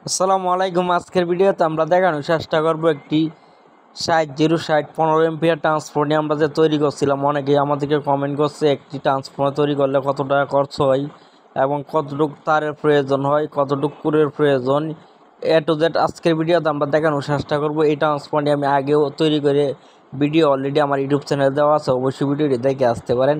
আসসালামু আলাইকুম। আজকের ভিডিওতে আমরা দেখানোর চেষ্টা করব একটি 60 15 এম্পিয়ার ট্রান্সফর্মার নিয়ে আমরা যে তৈরি করছিলাম। অনেকেই আমাদেরকে কমেন্ট করছে একটি ট্রান্সফর্মার তৈরি করলে কত টাকা খরচ হয় এবং কতটুকু তারের প্রয়োজন হয়, কতটুকু কুরের প্রয়োজন, এ টু জেড আজকের ভিডিওতে আমরা দেখানোর চেষ্টা করব। এই ট্রান্সফর্মারটি আমি আগেও তৈরি করে ভিডিও অলরেডি আমার ইউটিউব চ্যানেলে দেওয়া আছে, অবশ্যই ভিডিওটি দেখে আসতে পারেন।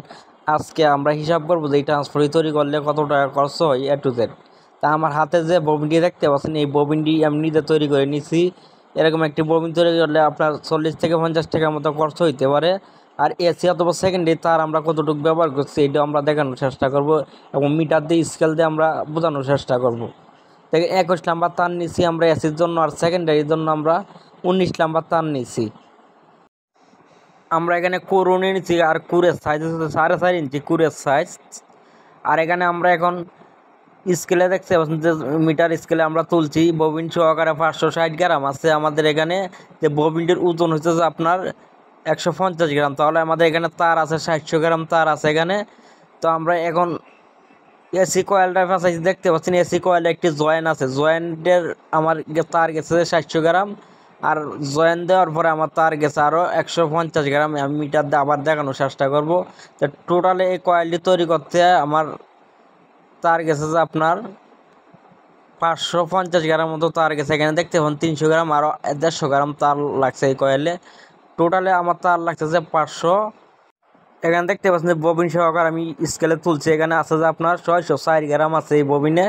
আজকে আমরা হিসাব করবো যে এই ট্রান্সফর্মার তৈরি করলে কত টাকা খরচ হয় এ টু জেড। তা আমার হাতে যে ববিনটি দেখতে পাচ্ছেন, এই ববিনটি আমি নিজে তৈরি করে নিছি। এরকম একটি ববিন তৈরি করলে আপনার 40 থেকে 50 টাকার মতো খরচ হইতে পারে। আর এসি অথবা সেকেন্ডারি তার আমরা কতটুকু ব্যবহার করছি এটা আমরা দেখানোর চেষ্টা করব এবং মিটার দিয়ে স্কেল দিয়ে আমরা বোঝানোর চেষ্টা করব। দেখে 21 নাম্বার তার নিছি আমরা এসির জন্য, আর সেকেন্ডারির জন্য আমরা 19 নাম্বার তার নিছি। আমরা এখানে কোরও নিয়ে নিচ্ছি, আর কুরের সাইজ হচ্ছে 4.5 ইঞ্চি কুরের সাইজ। আর এখানে আমরা এখন স্কেলে দেখতে পাচ্ছেন যে মিটার স্কেলে আমরা তুলছি ববিন সহকারে 560 গ্রাম আছে আমাদের এখানে। যে ববিনটির ওজন হচ্ছে যে আপনার 150 গ্রাম, তাহলে আমাদের এখানে তার আছে 700 গ্রাম তার আছে এখানে। তো আমরা এখন এসি কয়েলটা ফাঁসাইছি, দেখতে পাচ্ছেন এসি কয়েলে একটি জয়েন আছে, জয়েন্টের আমার তার গেছে 700 গ্রাম, আর জয়েন দেওয়ার পরে আমার তার গেছে আরও 150 গ্রাম। আমি মিটার দিয়ে আবার দেখানোর চেষ্টা করব। তো টোটালে এই কয়েলটি তৈরি করতে আমার তার গেছে যে আপনার 550 গ্রাম মতো তার গেছে। এখানে দেখতে পাবেন 300 গ্রাম আরও 150 গ্রাম তার লাগছে এই কয়েলে। টোটালে আমার তার লাগছে যে 500। এখানে দেখতে পাচ্ছেন যে ববিন সহকার আমি স্কেলে তুলছি, এখানে আছে যে আপনার 660 গ্রাম আছে এই ববিনে।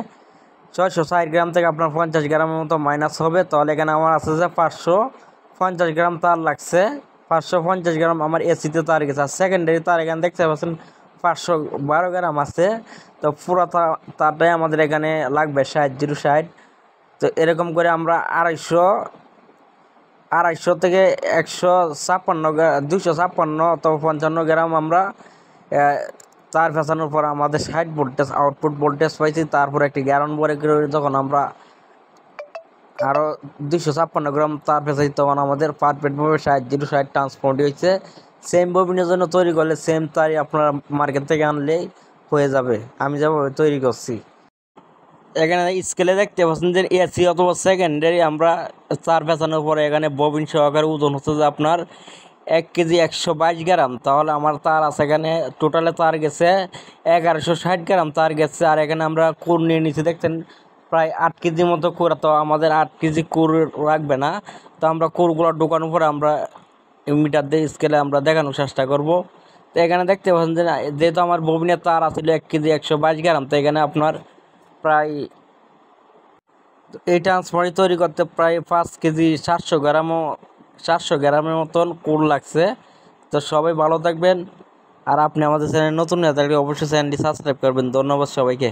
660 গ্রাম থেকে আপনার 50 গ্রামের মতো মাইনাস হবে, তাহলে এখানে আমার আছে যে 550 গ্রাম তার লাগছে। 550 গ্রাম আমার এসিতে তার গেছে। আর সেকেন্ডারি তার এখানে দেখতে পাচ্ছেন 512 গ্রাম আছে। তো পুরো তারটাই আমাদের এখানে লাগবে 60। তো এরকম করে আমরা 250 থেকে 156 256 অথবা 55 গ্রাম আমরা তার ফেসানোর পর আমাদের 60 ভোল্টেজ আউটপুট ভোল্টেজ পাইছি। তারপর একটি গ্যারন বরে যখন আমরা আরও 256 গ্রাম তার ফেসাইছি, তখন আমাদের পারফেক্টভাবে 60 ট্রান্সফর্মারটি হয়েছে। সেম ববিনের জন্য তৈরি করলে সেম তারই আপনারা মার্কেট থেকে আনলেই হয়ে যাবে, আমি যেভাবে তৈরি করছি। এখানে স্কেলে দেখতে পাচ্ছেন যে এসি অথবা সেকেন্ডারি আমরা তার ফেসানোর পরে এখানে ববিন সহকারে ওজন হচ্ছে যে আপনার 1 কেজি 122 গ্রাম। তাহলে আমার তার আছে এখানে টোটালে তার গেছে 1160 গ্রাম তার গেছে। আর এখানে আমরা কুর নিয়ে নিচ্ছি, দেখছেন প্রায় 8 কেজি মতো কুর। তো আমাদের 8 কেজি কুর রাখবে না, তো আমরা কুরগুলো ঢোকানোর পরে আমরা মিটার দিয়ে স্কেলে আমরা দেখানোর চেষ্টা করব। তো এখানে দেখতে পাচ্ছেন যে যেহেতু আমার ববিনের তার আসলে 1 কেজি 122 গ্রাম, তো এখানে আপনার প্রায় এই ট্রান্সফর্মার তৈরি করতে প্রায় 5 কেজি 700 গ্রামের মতন কুল লাগছে। তো সবাই ভালো থাকবেন, আর আপনি আমাদের চ্যানেল নতুন হয়ে থাকলে অবশ্যই চ্যানেলটি সাবস্ক্রাইব করবেন। ধন্যবাদ সবাইকে।